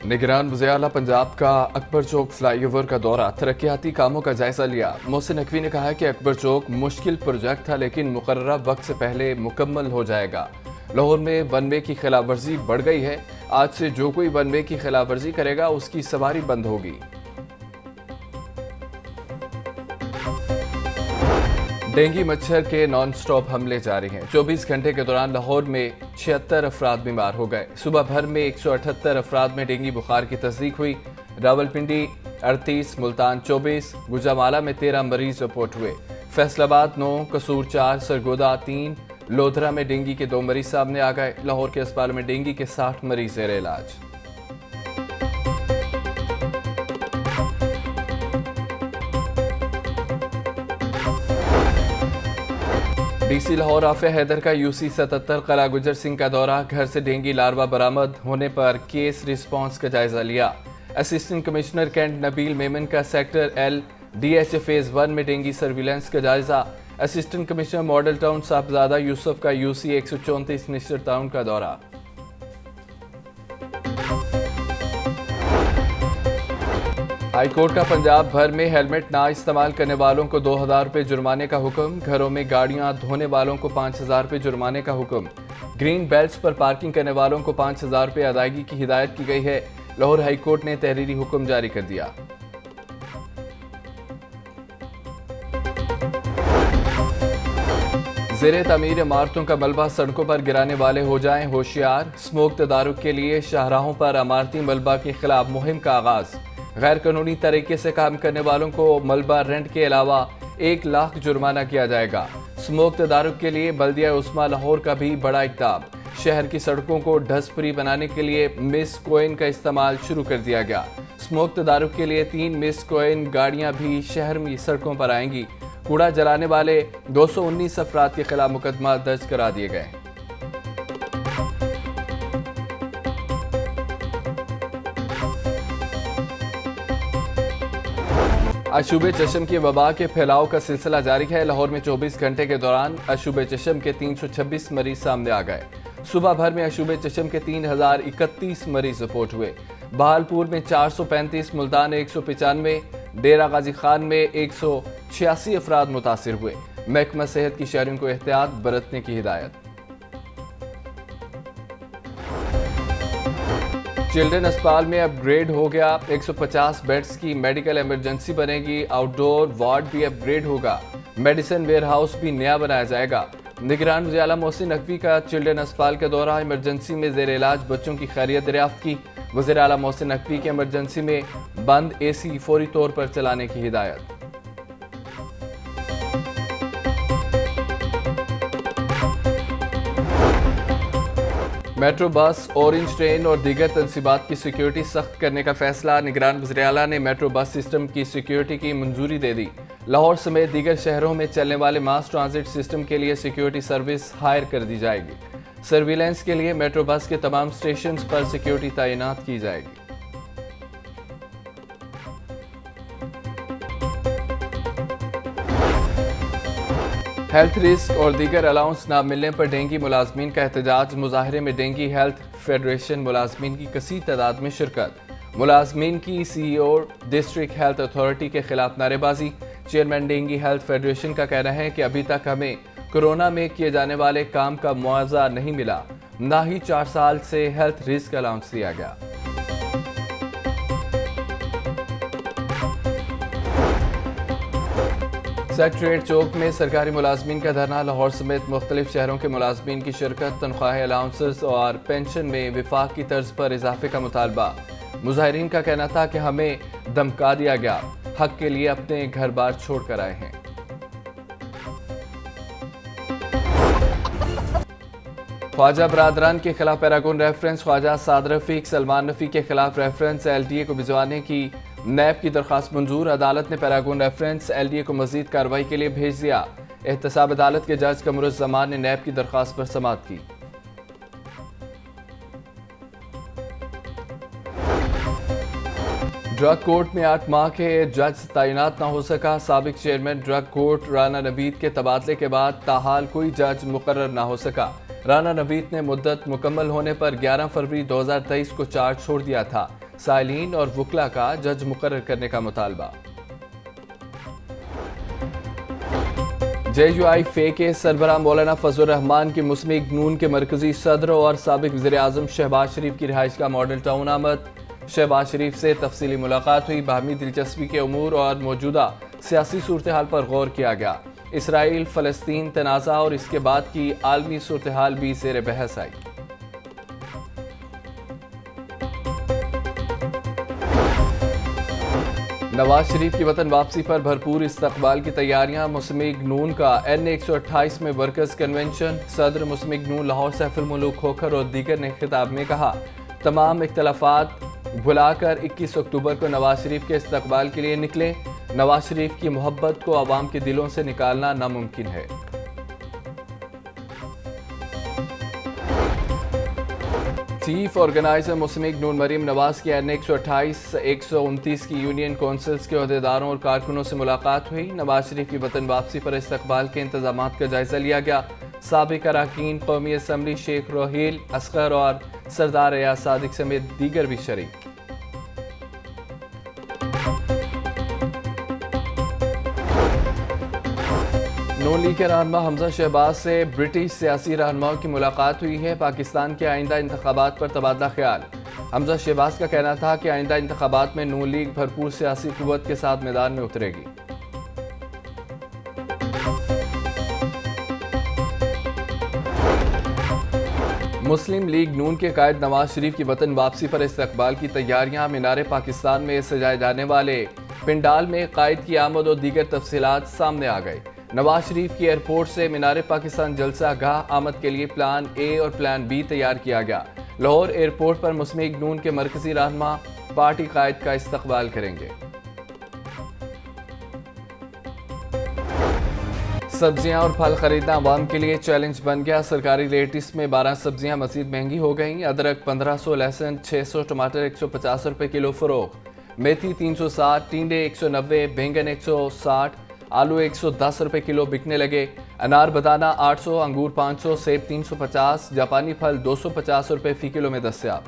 निगरान वज़ीर आला पंजाब का अकबर चौक फ्लाईओवर का दौरा, तरक्याती कामों का जायजा लिया। मोहसिन नकवी ने कहा कि अकबर चौक मुश्किल प्रोजेक्ट था लेकिन मुकर्ररा वक्त से पहले मुकम्मल हो जाएगा। लाहौर में वन वे की खिलाफ वर्जी बढ़ गई है। आज से जो कोई वन वे की खिलाफ वर्जी करेगा उसकी सवारी बंद होगी। डेंगू मच्छर के नॉन स्टॉप हमले जारी हैं। 24 घंटे के दौरान लाहौर में 76 अफराद बीमार हो गए। सुबह भर में 178 अफराद में डेंगू बुखार की तस्दीक हुई। रावलपिंडी 38, मुल्तान 24, गुजरावाला में 13 मरीज रिपोर्ट हुए। फैसलाबाद 9, कसूर 4, सरगोदा 3, लोधरा में डेंगू के 2 मरीज सामने आ गए। लाहौर के अस्पताल में डेंगू के 60 मरीज ज़ेर इलाज। डीसी लाहौर आफिया हैदर का यूसी 77 कला गुजर सिंह का दौरा, घर से डेंगू लार्वा बरामद होने पर केस रिस्पांस का जायजा लिया। Assistant commissioner Cantt Nabeel Memon का सेक्टर एल DHA फेज 1 में डेंगू सर्विलेंस का जायजा। Assistant commissioner model town Sahibzada Yusuf का यूसी 134 निश्चिर टाउन का दौरा। हाईकोर्ट का पंजाब भर में हेलमेट ना इस्तेमाल करने वालों को 2000 रुपये जुर्माने का हुक्म। घरों में गाड़ियां धोने वालों को 5000 रुपये जुर्माने का हुक्म। ग्रीन बेल्ट्स पर पार्किंग करने वालों को 5000 रुपये अदायगी की हिदायत की गई है। लाहौर हाईकोर्ट ने तहरीरी हुक्म जारी कर दिया। ज़ेरे तामीर इमारतों का मलबा सड़कों पर गिराने वाले हो जाएं होशियार। स्मोक तदारुक के लिए शाहराहों पर अमारती मलबा के खिलाफ मुहिम का आगाज। गैर कानूनी तरीके से काम करने वालों को मलबा रेंट के अलावा 1 लाख जुर्माना किया जाएगा। स्मोक तदारुक के लिए बल्दिया उस्मा लाहौर का भी बड़ा इक़दाम। शहर की सड़कों को डस्ट फ्री बनाने के लिए मिस कोइन का इस्तेमाल शुरू कर दिया गया। स्मोक तदारुक के लिए 3 मिस कोइन गाड़ियां भी शहर में सड़कों पर आएंगी। कूड़ा जलाने वाले 219 अफराद के खिलाफ मुकदमा दर्ज करा दिए गए। अशूबे चशम की वबा के फैलाव का सिलसिला जारी है। लाहौर में 24 घंटे के दौरान अशूबे चशम के 326 मरीज सामने आ गए। सुबह भर में अशूबे चशम के 3031 मरीज रिपोर्ट हुए। बहालपुर में 435, मुल्तान 195, डेरा गाजी खान में 186 अफराद मुतासिर हुए। महकमा सेहत की शहरियों को एहतियात बरतने की हिदायत। चिल्ड्रन अस्पताल में अपग्रेड हो गया। 150 बेड्स की मेडिकल इमरजेंसी बनेगी। आउटडोर वार्ड भी अपग्रेड होगा। मेडिसिन वेयर हाउस भी नया बनाया जाएगा। निगरान वज़ीर आला मोहसिन नकवी का चिल्ड्रन अस्पताल के दौरा, इमरजेंसी में ज़ेर इलाज बच्चों की खैरियत दरियाफ्त की। वज़ीर आला मोहसिन नकवी की इमरजेंसी में बंद AC फौरी तौर पर चलाने की हिदायत। मेट्रो बस, ऑरेंज ट्रेन और दीगर तनसीबात की सिक्योरिटी सख्त करने का फैसला। निगरान वज़ीर आला ने मेट्रो बस सिस्टम की सिक्योरिटी की मंजूरी दे दी। लाहौर समेत दीगर शहरों में चलने वाले मास ट्रांजिट सिस्टम के लिए सिक्योरिटी सर्विस हायर कर दी जाएगी। सर्विलेंस के लिए मेट्रो बस के तमाम स्टेशन पर सिक्योरिटी तैनात की जाएगी। हेल्थ रिस्क और दीगर अलाउंस ना मिलने पर डेंगू मुलाजमीन का एहतजाज। मुजाहरे में डेंगू हेल्थ फेडरेशन मुलाजमीन की कसीर तादाद में शिरकत। मुलाजमीन की CEO डिस्ट्रिक्ट हेल्थ अथॉरिटी के खिलाफ नारेबाजी। चेयरमैन डेंगू हेल्थ फेडरेशन का कहना है कि अभी तक हमें कोरोना में किए जाने वाले काम का मुआवजा नहीं मिला, ना ही 4 साल से हेल्थ रिस्क अलाउंस दिया गया। सेक्रेटरीट चौक में सरकारी मुलाजमीन का धरना। लाहौर समेत मुख्तलिफ शहरों के मुलाजमीन की शिरकत। तनख्वाह अलाउंसेस और पेंशन में विफाक की तर्ज पर इजाफे का मुतालबा। मुजाहिरीन का कहना था कि हमें धमका दिया गया, हक के लिए अपने घर बार छोड़ कर आए हैं। ख्वाजा बरादरान के खिलाफ पैरागॉन रेफरेंस। ख्वाजा साद रफीक, सलमान रफी के खिलाफ रेफरेंस LDA को भिजवाने की नैब की दरख्वास्त मंजूर। अदालत ने पैरागॉन रेफरेंस LDA को मजीद कार्रवाई के लिए भेज दिया। एहतसाब अदालत के जज कमरुज़्ज़मान ने नैब की दरख्वास्त पर समाअत की। ड्रग कोर्ट में 8 माह के जज तैनात न हो सका। साबिक chairman drug court Rana Naveed के तबादले के बाद ताहाल कोई जज मुकर्रर न हो सका। राना नवीद ने मुद्दत मुकम्मल होने पर 11 फरवरी 2023 को चार्ज छोड़ दिया था। साइलिन और वकला का जज मुकर्रर करने का मुतालबा। JUI फे के सरबराह मौलाना फजल रहमान की मुस्लिम लीग नून के मरकजी सदर और साबिक वज़ीर-ए-आज़म शहबाज शरीफ की रिहाइश का मॉडल टाउन आमद। शहबाज शरीफ से तफसीली मुलाकात हुई। बाहमी दिलचस्पी के उमूर और मौजूदा सियासी सूरत हाल पर गौर किया गया। इसराइल फ़लस्तीन तनाज़ा और इसके बाद की आलमी सूरत हाल भी ज़ेर बहस आई। नवाज शरीफ की वतन वापसी पर भरपूर इस्तकबाल की तैयारियां। मुस्लिम लीग नून का N128 में वर्कर्स कन्वेंशन। सदर मुस्लिम लीग नून लाहौर सैफुल मुलूक खोखर और दीगर ने खिताब में कहा, तमाम इख्तलाफात भुलाकर 21 अक्टूबर को नवाज शरीफ के इस्तकबाल के लिए निकले। नवाज शरीफ की मोहब्बत को अवाम के दिलों से निकालना नामुमकिन है। चीफ ऑर्गेनाइजर मुस्लिम लीग नून मरीम नवाज की N128 129 की यूनियन काउंसिल्स के अहदेदारों और कारकुनों से मुलाकात हुई। नवाज शरीफ की वतन वापसी पर इस्तकबाल के इंतजामात का जायजा लिया गया। साबिक अरकान कौमी असम्बली शेख रोहील असगर और सरदार एयाज सादिक समेत दीगर भी शरीक। नून लीग के रहनुमा हमजा शहबाज से ब्रिटिश सियासी रहनुमाओं की मुलाकात हुई है। पाकिस्तान के आइंदा इंतखाबात पर तबादला ख्याल। हमजा शहबाज का कहना था कि आइंदा इंतखाबात में नून लीग भरपूर सियासी कुव्वत के साथ मैदान में उतरेगी। मुस्लिम लीग नून के कायद नवाज शरीफ की वतन वापसी पर इस्तकबाल की तैयारियां। मीनार पाकिस्तान में सजाए जाने वाले पिंडाल में कायद की आमद और दीगर तफसीलात सामने आ गए। नवाज शरीफ की एयरपोर्ट से मीनार पाकिस्तान जलसा गाह आमद के लिए प्लान ए और प्लान बी तैयार किया गया। लाहौर एयरपोर्ट पर मुस्लिम लीग नून के मरकजी रहनुमा पार्टी कायद का इस्तकबाल करेंगे। सब्जियां और फल खरीदना आवाम के लिए चैलेंज बन गया। सरकारी रेट्स में 12 सब्जियां मजीद महंगी हो गईं। अदरक 1500, लहसुन 600, टमाटर 150 रुपये किलो फरोख्त, मेथी 360, टिंडे 190, बैंगन 160, आलू 110 रुपये किलो बिकने लगे। अनार बताना 800, अंगूर 500, सेब 350, जापानी फल 250 रुपये फी किलो में दस्तयाब।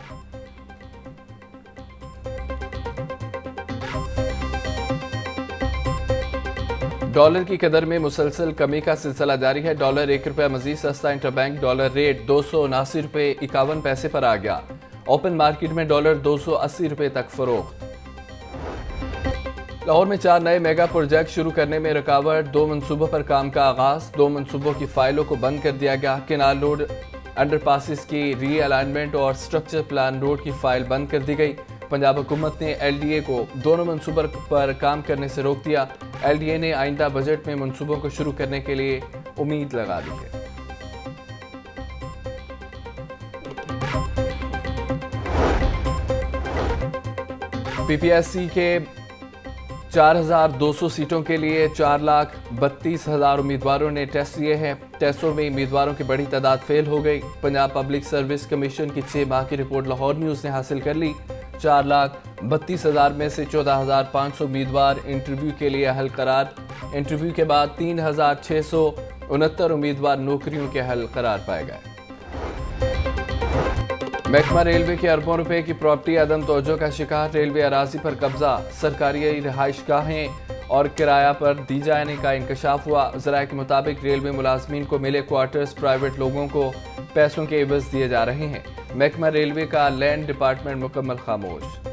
डॉलर की कदर में मुसलसल कमी का सिलसिला जारी है। डॉलर 1 रुपया मजीद सस्ता। इंटरबैंक डॉलर रेट 279 रुपये 51 पैसे पर आ गया। ओपन मार्केट में डॉलर 280 रुपये तक फरोख्त। लाहौर में 4 नए मेगा प्रोजेक्ट शुरू करने में रुकावट। 2 मनसूबों पर काम का आगाज। 2 मनसूबों की फाइलों को बंद कर दिया गया। केनाल रोड अंडरपासिस की री अलाइनमेंट और स्ट्रक्चर प्लान रोड की फाइल बंद कर दी गई। पंजाब हुकूमत ने LDA को दोनों मनसूबों पर काम करने से रोक दिया। LDA ने आइंदा बजट में मनसूबों को शुरू करने के लिए उम्मीद लगा दी है। PPSC के 4200 सीटों के लिए 4,32,000 उम्मीदवारों ने टेस्ट दिए हैं। टेस्टों में उम्मीदवारों की बड़ी तादाद फेल हो गई। पंजाब पब्लिक सर्विस कमीशन की 6 माह की रिपोर्ट लाहौर न्यूज़ ने हासिल कर ली। 4,32,000 में से 14,500 उम्मीदवार इंटरव्यू के लिए अहल करार। इंटरव्यू के बाद 3,669 उम्मीदवार नौकरियों के अहल करार पाए गए। महकमा रेलवे के अरबों रुपए की प्रॉपर्टी अदम तवज्जो का शिकार। रेलवे अराजी पर कब्जा, सरकारी रिहाइशगाहें और किराया पर दी जाने का इंकशाफ हुआ। ज़राए के मुताबिक रेलवे मुलाजमीन को मिले क्वार्टर्स प्राइवेट लोगों को पैसों के एवज दिए जा रहे हैं। महकमा रेलवे का लैंड डिपार्टमेंट मुकम्मल खामोश।